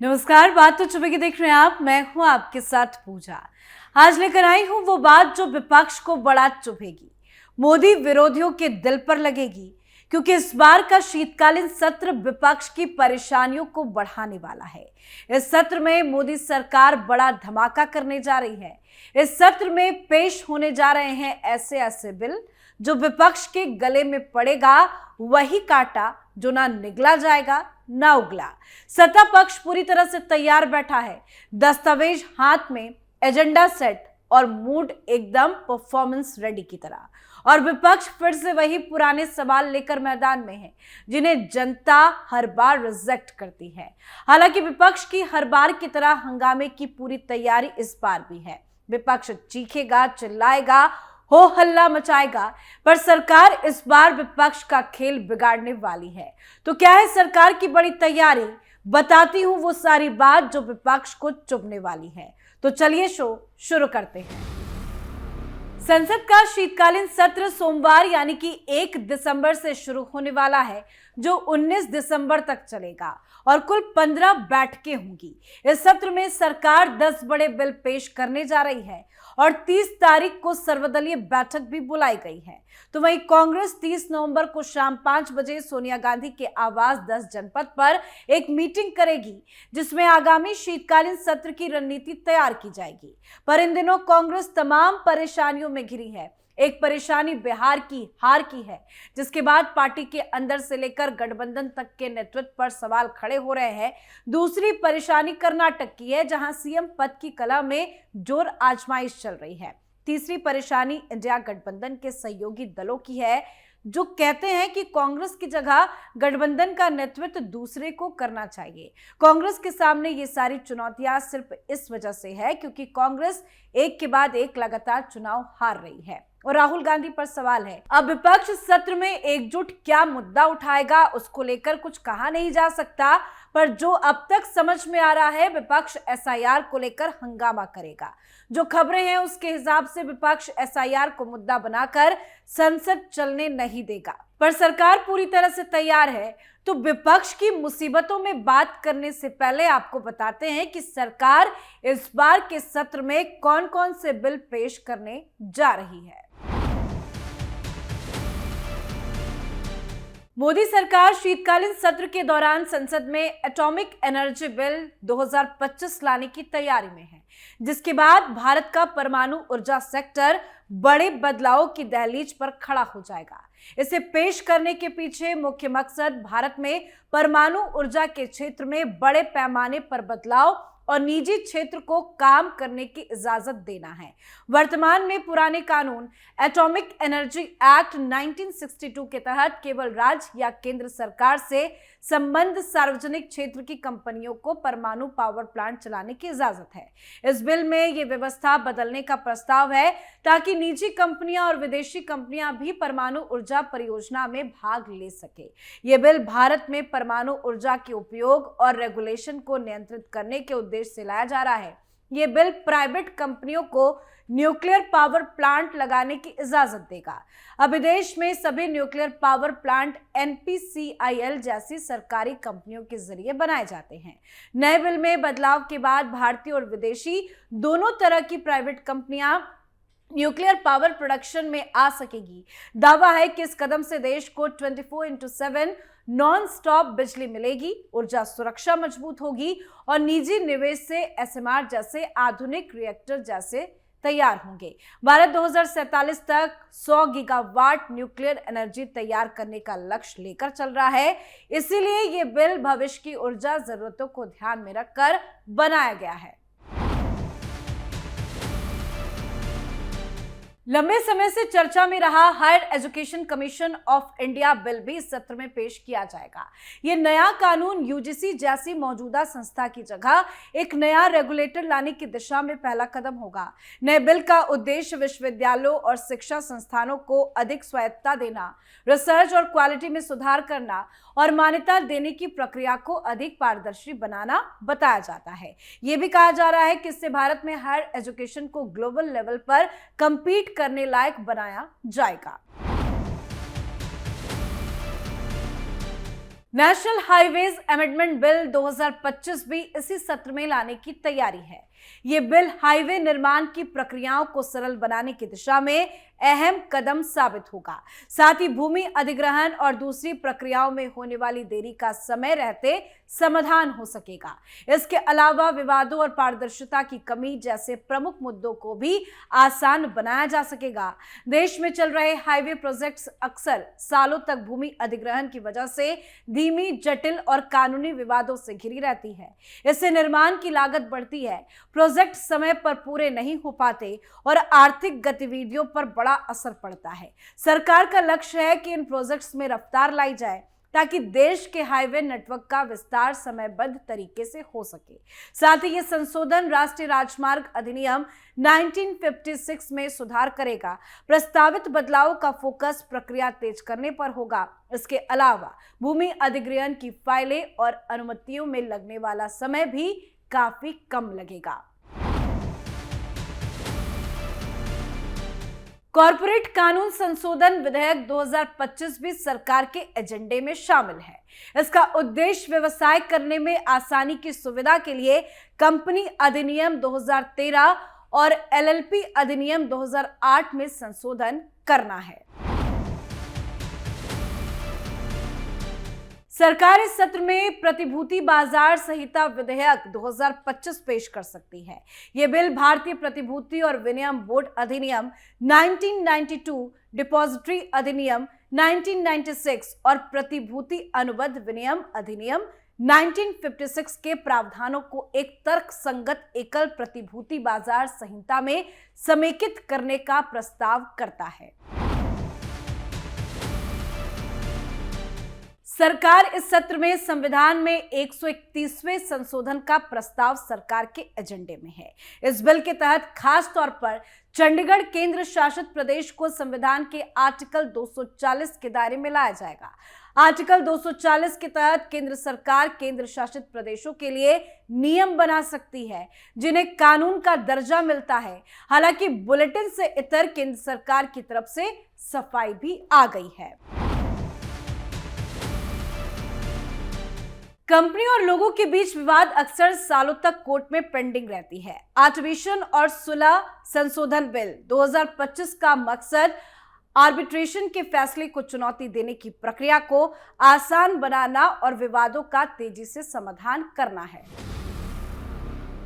नमस्कार, बात तो चुभेगी देख रहे हैं आप। मैं हूं आपके साथ पूजा। आज लेकर आई हूं वो बात जो विपक्ष को बड़ा चुभेगी, मोदी विरोधियों के दिल पर लगेगी, क्योंकि इस बार का शीतकालीन सत्र विपक्ष की परेशानियों को बढ़ाने वाला है। इस सत्र में मोदी सरकार बड़ा धमाका करने जा रही है। इस सत्र में पेश होने जा रहे हैं ऐसे ऐसे बिल जो विपक्ष के गले में पड़ेगा वही कांटा जो ना निगला जाएगा ना उगला। सत्ता पक्ष पूरी तरह से तैयार बैठा है, दस्तावेज हाथ में, एजेंडा सेट और मूड एकदम परफॉर्मेंस रेडी की तरह। और विपक्ष फिर से वही पुराने सवाल लेकर मैदान में है जिन्हें जनता हर बार रिजेक्ट करती है। हालांकि विपक्ष की हर बार की तरह हंगामे की पूरी तैयारी इस बार भी है। विपक्ष चीखेगा, चिल्लाएगा, हो हल्ला मचाएगा, पर सरकार इस बार विपक्ष का खेल बिगाड़ने वाली है। तो क्या है सरकार की बड़ी तैयारी? बताती हूं वो सारी बात जो विपक्ष को चुभने वाली है। तो चलिए शो शुरू करते हैं। संसद का शीतकालीन सत्र सोमवार यानी कि 1 दिसंबर से शुरू होने वाला है, जो 19 दिसंबर तक चलेगा और कुल 15 बैठकें होंगी। इस सत्र में सरकार 10 बड़े बिल पेश करने जा रही है और 30 तारीख को सर्वदलीय बैठक भी बुलाई गई है। तो वहीं कांग्रेस 30 नवंबर को शाम 5 बजे सोनिया गांधी के आवास 10 जनपद पर एक मीटिंग करेगी, जिसमें आगामी शीतकालीन सत्र की रणनीति तैयार की जाएगी। पर इन दिनों कांग्रेस तमाम परेशानियों में घिरी है। एक परेशानी बिहार की हार की है, जिसके बाद पार्टी के अंदर से लेकर गठबंधन तक के नेतृत्व पर सवाल खड़े हो रहे हैं। दूसरी परेशानी कर्नाटक की है, जहां सीएम पद की कला में जोर आजमाइश चल रही है। तीसरी परेशानी इंडिया गठबंधन के सहयोगी दलों की है, जो कहते हैं कि कांग्रेस की जगह गठबंधन का नेतृत्व दूसरे को करना चाहिए। कांग्रेस के सामने ये सारी चुनौतियां सिर्फ इस वजह से है क्योंकि कांग्रेस एक के बाद एक लगातार चुनाव हार रही है। और राहुल गांधी पर सवाल है, अब विपक्ष सत्र में एकजुट क्या मुद्दा उठाएगा उसको लेकर कुछ कहा नहीं जा सकता, पर जो अब तक समझ में आ रहा है विपक्ष एसआईआर को लेकर हंगामा करेगा। जो खबरें हैं उसके हिसाब से विपक्ष एसआईआर को मुद्दा बनाकर संसद चलने नहीं देगा, पर सरकार पूरी तरह से तैयार है। तो विपक्ष की मुसीबतों में बात करने से पहले आपको बताते हैं कि सरकार इस बार के सत्र में कौन कौन से बिल पेश करने जा रही है। मोदी सरकार शीतकालीन सत्र के दौरान संसद में एटॉमिक एनर्जी बिल 2025 लाने की तैयारी में है, जिसके बाद भारत का परमाणु ऊर्जा सेक्टर बड़े बदलावों की दहलीज पर खड़ा हो जाएगा। इसे पेश करने के पीछे मुख्य मकसद भारत में परमाणु ऊर्जा के क्षेत्र में बड़े पैमाने पर बदलाव और निजी क्षेत्र को काम करने की इजाजत देना है। वर्तमान में पुराने कानून एटॉमिक एनर्जी एक्ट 1962 के तहत केवल राज्य या केंद्र सरकार से संबंध सार्वजनिक क्षेत्र की कंपनियों को परमाणु पावर प्लांट चलाने की इजाजत है। इस बिल में यह व्यवस्था बदलने का प्रस्ताव है ताकि निजी कंपनियां और विदेशी कंपनियां भी परमाणु ऊर्जा परियोजना में भाग ले सके। यह बिल भारत में परमाणु ऊर्जा के उपयोग और रेगुलेशन को नियंत्रित करने के उद्देश्य से लाया जा रहा है। यह बिल प्राइवेट कंपनियों को न्यूक्लियर पावर प्लांट लगाने की इजाजत देगा। अब देश में सभी न्यूक्लियर पावर प्लांट एनपीसीआईएल जैसी सरकारी कंपनियों के जरिए बनाए जाते हैं। नए बिल में बदलाव के बाद भारतीय और विदेशी दोनों तरह की प्राइवेट कंपनियां न्यूक्लियर पावर प्रोडक्शन में आ सकेगी। दावा है कि इस कदम से देश को 24/7 नॉन स्टॉप बिजली मिलेगी, ऊर्जा सुरक्षा मजबूत होगी और निजी निवेश से एसएमआर जैसे आधुनिक रिएक्टर जैसे तैयार होंगे। भारत 2047 तक 100 गीगावाट न्यूक्लियर एनर्जी तैयार करने का लक्ष्य लेकर चल रहा है। इसीलिए ये बिल भविष्य की ऊर्जा जरूरतों को ध्यान में रखकर बनाया गया है। लंबे समय से चर्चा में रहा higher education commission of India bill भी इस सत्र में पेश किया जाएगा। यह नया कानून यूजीसी जैसी मौजूदा संस्था की जगह एक नया रेगुलेटर लाने की दिशा में पहला कदम होगा। नए बिल का उद्देश्य विश्वविद्यालयों और शिक्षा संस्थानों को अधिक स्वायत्तता देना, रिसर्च और क्वालिटी में सुधार करना और मान्यता देने की प्रक्रिया को अधिक पारदर्शी बनाना बताया जाता है। यह भी कहा जा रहा है कि इससे भारत में हायर एजुकेशन को ग्लोबल लेवल पर कंपीट करने लायक बनाया जाएगा। नेशनल हाईवेज अमेंडमेंट बिल 2025 भी इसी सत्र में लाने की तैयारी है। ये बिल हाईवे निर्माण की प्रक्रियाओं को सरल बनाने की दिशा में अहम कदम साबित होगा। साथ ही भूमि अधिग्रहण और दूसरी प्रक्रियाओं में होने वाली देरी का समय रहते समाधान हो सकेगा। इसके अलावा विवादों और पारदर्शिता की कमी जैसे प्रमुख मुद्दों को भी आसान बनाया जा सकेगा। देश में चल रहे हाईवे प्रोजेक्ट्स अक्सर सालों तक भूमि अधिग्रहण की वजह से धीमी, जटिल और कानूनी विवादों से घिरी रहती है। इससे निर्माण की लागत बढ़ती है, प्रोजेक्ट समय पर पूरे नहीं हो पाते और आर्थिक गतिविधियों पर बड़ा असर पड़ता है। सरकार का लक्ष्य है कि इन प्रोजेक्ट्स में रफ्तार लाई जाए ताकि देश के हाईवे नेटवर्क का विस्तार समयबद्ध तरीके से हो सके। साथ ही ये संशोधन राष्ट्रीय राजमार्ग अधिनियम 1956 में सुधार करेगा। प्रस्तावित बदलाव का फोकस प्रक्रिया तेज करने पर होगा। इसके अलावा भूमि अधिग्रहण की फाइलें और अनुमतियों में लगने वाला समय भी काफी कम लगेगा। कॉर्पोरेट कानून संशोधन विधेयक 2025 भी सरकार के एजेंडे में शामिल है। इसका उद्देश्य व्यवसाय करने में आसानी की सुविधा के लिए कंपनी अधिनियम 2013 और एलएलपी अधिनियम 2008 में संशोधन करना है। सरकार इस सत्र में प्रतिभूति बाजार संहिता विधेयक 2025 पेश कर सकती है। यह बिल भारतीय प्रतिभूति और विनिमय बोर्ड अधिनियम 1992, डिपॉजिटरी अधिनियम 1996 और प्रतिभूति अनुबंध विनिमय अधिनियम 1956 के प्रावधानों को एक तर्कसंगत एकल प्रतिभूति बाजार संहिता में समेकित करने का प्रस्ताव करता है। सरकार इस सत्र में संविधान में 131वें संशोधन का प्रस्ताव सरकार के एजेंडे में है। इस बिल के तहत खास तौर पर चंडीगढ़ केंद्र शासित प्रदेश को संविधान के आर्टिकल 240 के दायरे में लाया जाएगा। आर्टिकल 240 के तहत केंद्र सरकार केंद्र शासित प्रदेशों के लिए नियम बना सकती है जिन्हें कानून का दर्जा मिलता है। हालांकि बुलेटिन से इतर केंद्र सरकार की तरफ से सफाई भी आ गई है। कंपनी और लोगों के बीच विवाद अक्सर सालों तक कोर्ट में पेंडिंग रहती है। आर्बिट्रेशन और सुलह संशोधन बिल 2025 का मकसद आर्बिट्रेशन के फैसले को चुनौती देने की प्रक्रिया को आसान बनाना और विवादों का तेजी से समाधान करना है।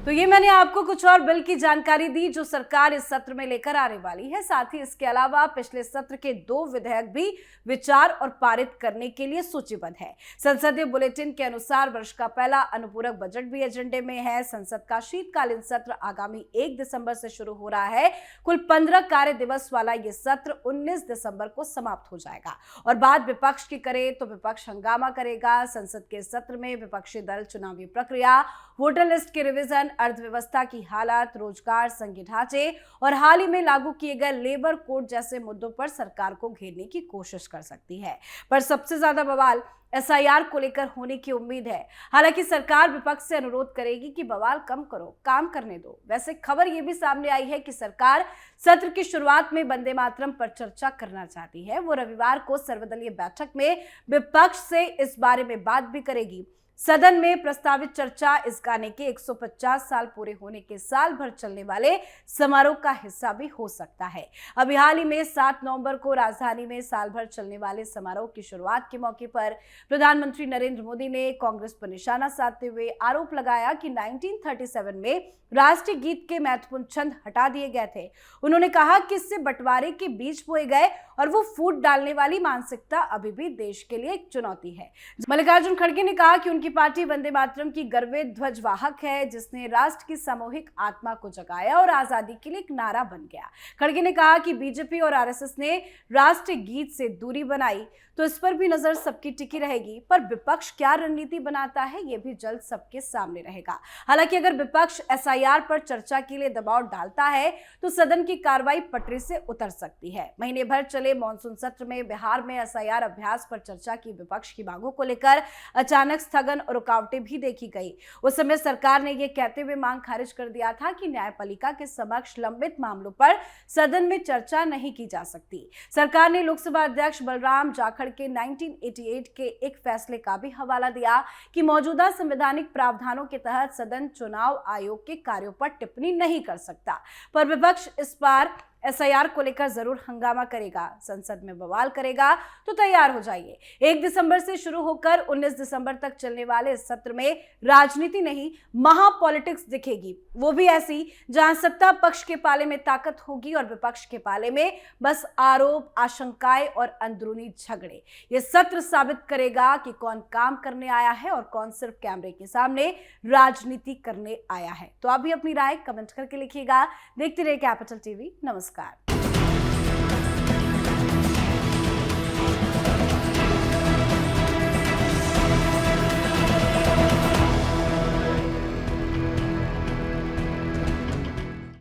तो ये मैंने आपको कुछ और बिल की जानकारी दी जो सरकार इस सत्र में लेकर आने वाली है। साथ ही इसके अलावा पिछले सत्र के 2 विधेयक भी विचार और पारित करने के लिए सूचीबद्ध है। संसदीय बुलेटिन के अनुसार वर्ष का पहला अनुपूरक बजट भी एजेंडे में है। संसद का शीतकालीन सत्र आगामी 1 दिसंबर से शुरू हो रहा है। कुल 15 कार्य दिवस वाला ये सत्र 19 दिसंबर को समाप्त हो जाएगा और बात विपक्ष की करे तो विपक्ष हंगामा करेगा। संसद के सत्र में विपक्षी दल चुनावी प्रक्रिया, वोटर लिस्ट के रिवीजन, अर्थव्यवस्था की हालत, रोजगार, संघीय ढांचे और हाल ही में लागू किए गए लेबर कोड जैसे मुद्दों पर सरकार को घेरने की कोशिश कर सकती है। पर सबसे ज्यादा बवाल एसआईआर को लेकर होने की उम्मीद है। हालांकि सरकार विपक्ष से अनुरोध करेगी कि बवाल कम करो, काम करने दो। वैसे खबर यह भी सामने आई है कि सरकार सत्र की शुरुआत में वंदे मातरम पर चर्चा करना चाहती है। वो रविवार को सर्वदलीय बैठक में विपक्ष से इस बारे में बात भी करेगी। सदन में प्रस्तावित चर्चा इस गाने के 150 साल पूरे होने के साल भर चलने वाले समारोह का हिस्सा भी हो सकता है। अभी हाल ही में 7 नवंबर को राजधानी में साल भर चलने वाले समारोह की शुरुआत के मौके पर प्रधानमंत्री नरेंद्र मोदी ने कांग्रेस पर निशाना साधते हुए आरोप लगाया कि 1937 में राष्ट्रीय गीत के महत्वपूर्ण छंद हटा दिए गए थे। उन्होंने कहा कि इससे बंटवारे के बीज बोए गए और वो फूट डालने वाली मानसिकता अभी भी देश के लिए एक चुनौती है। मल्लिकार्जुन खड़गे ने कहा कि उनकी पार्टी वंदे मातरम की गर्वित ध्वजवाहक है, जिसने राष्ट्र की सामूहिक आत्मा को जगाया और आजादी के लिए एक नारा बन गया। खड़गे ने कहा कि बीजेपी और आरएसएस ने राष्ट्रीय गीत से दूरी बनाई तो इस पर भी नजर सबकी टिकी रहेगी, पर विपक्ष क्या रणनीति बनाता है ये भी जल्द सबके सामने रहेगा। हालांकि अगर विपक्ष एसआईआर पर चर्चा के लिए दबाव डालता है तो सदन की कार्रवाई पटरी से उतर सकती है। महीने भर चले मॉनसून सत्र में बिहार में एसआईआर अभ्यास पर चर्चा की विपक्ष की मांगों को लेकर अचानक स्थगन गठबंधन और रुकावटें भी देखी गई। उस समय सरकार ने यह कहते हुए मांग खारिज कर दिया था कि न्यायपालिका के समक्ष लंबित मामलों पर सदन में चर्चा नहीं की जा सकती। सरकार ने लोकसभा अध्यक्ष बलराम जाखड़ के 1988 के एक फैसले का भी हवाला दिया कि मौजूदा संवैधानिक प्रावधानों के तहत सदन चुनाव आयोग के कार्यों पर टिप्पणी नहीं कर सकता। पर विपक्ष इस बार एसआईआर को लेकर जरूर हंगामा करेगा, संसद में बवाल करेगा, तो तैयार हो जाइए। 1 दिसंबर से शुरू होकर 19 दिसंबर तक चलने वाले इस सत्र में राजनीति नहीं, महापॉलिटिक्स दिखेगी, वो भी ऐसी जहां सत्ता पक्ष के पाले में ताकत होगी और विपक्ष के पाले में बस आरोप, आशंकाएं और अंदरूनी झगड़े। ये सत्र साबित करेगा कि कौन काम करने आया है और कौन सिर्फ कैमरे के सामने राजनीति करने आया है। तो आप भी अपनी राय कमेंट करके लिखिएगा। देखते रहिए कैपिटल टीवी। नमस्कार।